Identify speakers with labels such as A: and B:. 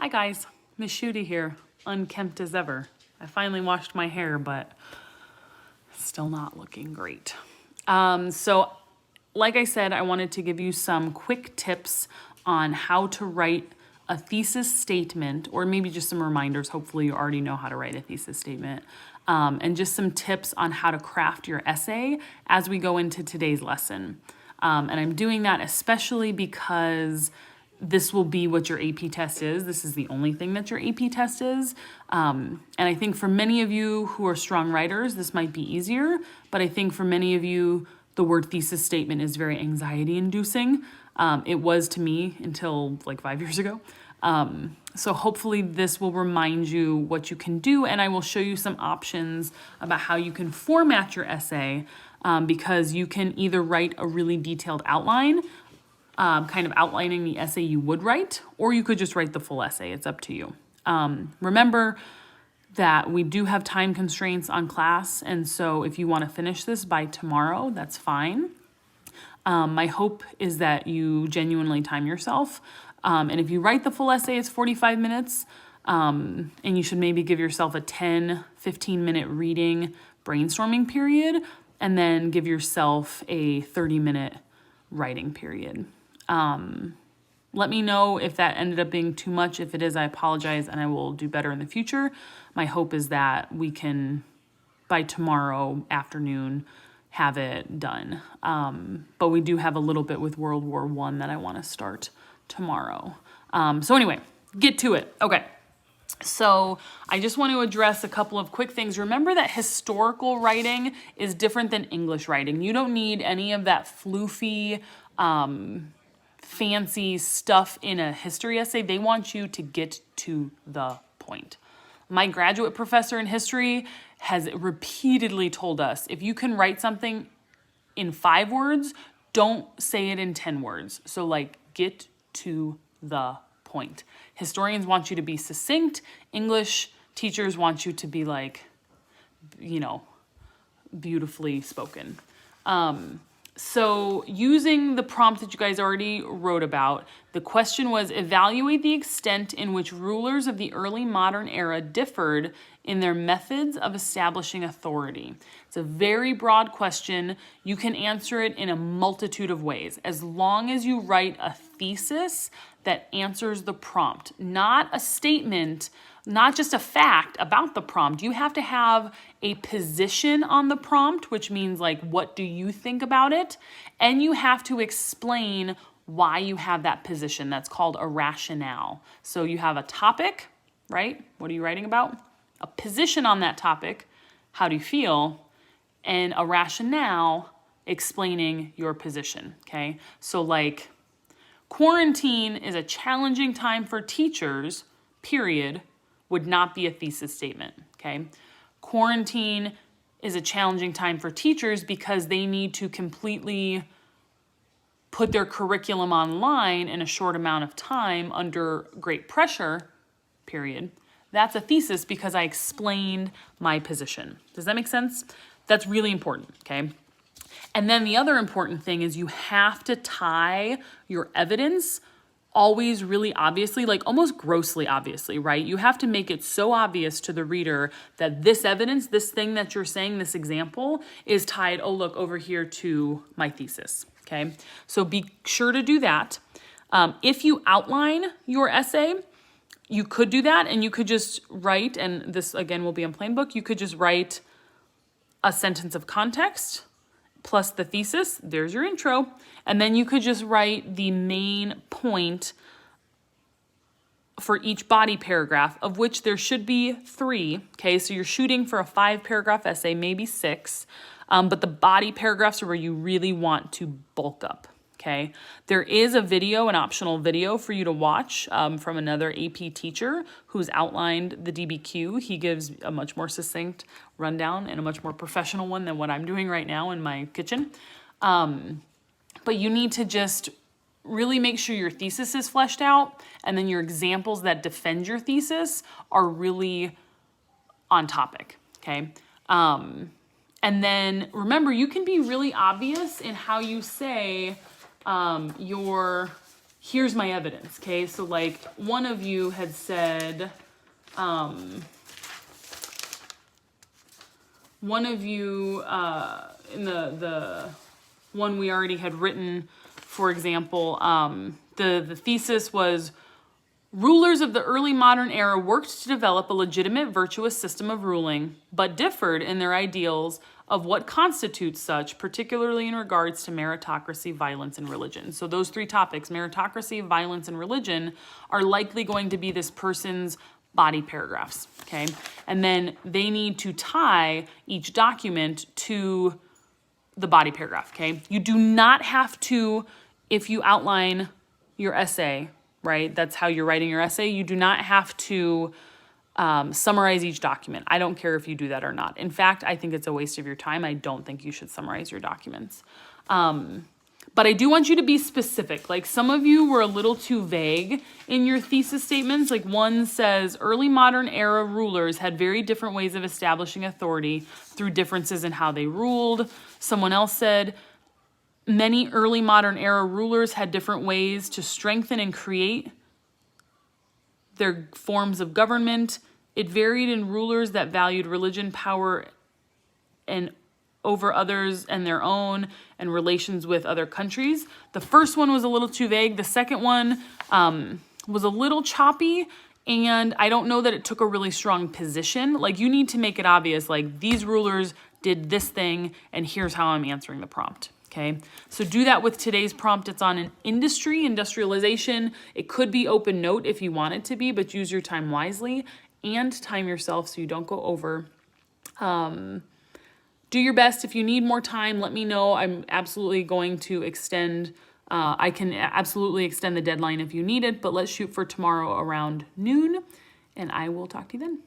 A: Hi guys, Miss Shooty here, unkempt as ever. I finally washed my hair, but still not looking great. So like I said, I wanted to give you some quick tips on how to write a thesis statement, or maybe just some reminders. Hopefully you already know how to write a thesis statement, and just some tips on how to craft your essay as we go into today's lesson. And I'm doing that especially because this will be what your AP test is. This is the only thing that your AP test is. And I think for many of you who are strong writers, this might be easier. But I think for many of you, the word thesis statement is very anxiety inducing. It was to me until like 5 years ago. So hopefully this will remind you what you can do, and I will show you some options about how you can format your essay, because you can either write a really detailed outline, kind of outlining the essay you would write, or you could just write the full essay. It's up to you. Remember that we do have time constraints on class, and so if you want to finish this by tomorrow, that's fine. My hope is that you genuinely time yourself. And if you write the full essay, it's 45 minutes. And you should maybe give yourself a 10, 15-minute reading brainstorming period, and then give yourself a 30-minute writing period. Let me know if that ended up being too much. If it is, I apologize, and I will do better in the future. My hope is that we can, by tomorrow afternoon, have it done. But we do have a little bit with World War I that I want to start tomorrow. So anyway, get to it. Okay. So I just want to address a couple of quick things. Remember that historical writing is different than English writing. You don't need any of that floofy, fancy stuff in a history essay. They want you to get to the point. My graduate professor in history has repeatedly told us, if you can write something in 5 words, don't say it in 10 words. So like, get to the point. Historians want you to be succinct. English teachers want you to be like, beautifully spoken. So using the prompt that you guys already wrote about, the question was, evaluate the extent in which rulers of the early modern era differed in their methods of establishing authority. It's a very broad question. You can answer it in a multitude of ways, as long as you write a thesis that answers the prompt, not a statement, not just a fact about the prompt. You have to have a position on the prompt, which means like, what do you think about it? And you have to explain why you have that position. That's called a rationale. So you have a topic, right? What are you writing about? A position on that topic, how do you feel? And a rationale explaining your position, okay? So like, quarantine is a challenging time for teachers, period, would not be a thesis statement, okay? Quarantine is a challenging time for teachers because they need to completely put their curriculum online in a short amount of time under great pressure, period. That's a thesis because I explained my position. Does that make sense? That's really important, okay? And then the other important thing is you have to tie your evidence always really obviously, like almost grossly obviously, right? You have to make it so obvious to the reader that this evidence, this thing that you're saying, this example is tied, oh, look, over here to my thesis, okay? So be sure to do that. If you outline your essay, you could do that, and you could just write, and this again will be in plain book, you could just write a sentence of context plus the thesis, there's your intro, and then you could just write the main point for each body paragraph, of which there should be 3, okay? So you're shooting for a 5-paragraph essay, maybe 6, but the body paragraphs are where you really want to bulk up, okay? There is a video, an optional video for you to watch from another AP teacher who's outlined the DBQ. He gives a much more succinct rundown and a much more professional one than what I'm doing right now in my kitchen. But you need to just really make sure your thesis is fleshed out, and then your examples that defend your thesis are really on topic, okay? And then remember, you can be really obvious in how you say your here's my evidence, okay? So like one of you had said, one of you in the one we already had written, for example, the thesis was rulers of the early modern era worked to develop a legitimate virtuous system of ruling, but differed in their ideals of what constitutes such, particularly in regards to meritocracy, violence, and religion. So those three topics, meritocracy, violence, and religion, are likely going to be this person's body paragraphs, okay? And then they need to tie each document to the body paragraph, okay? You do not have to, if you outline your essay, right? That's how you're writing your essay. You do not have to summarize each document. I don't care if you do that or not. In fact, I think it's a waste of your time. I don't think you should summarize your documents. But I do want you to be specific. Like some of you were a little too vague in your thesis statements. Like one says, early modern era rulers had very different ways of establishing authority through differences in how they ruled. Someone else said, many early modern era rulers had different ways to strengthen and create their forms of government. It varied in rulers that valued religion, power, and over others and their own, and relations with other countries. The first one was a little too vague. The second one was a little choppy, and I don't know that it took a really strong position. Like you need to make it obvious, like these rulers did this thing, and here's how I'm answering the prompt. Okay, so do that with today's prompt. It's on an industry, industrialization. It could be open note if you want it to be, but use your time wisely and time yourself so you don't go over. Do your best. If you need more time, let me know. I'm absolutely going to extend. I can absolutely extend the deadline if you need it, but let's shoot for tomorrow around noon, and I will talk to you then.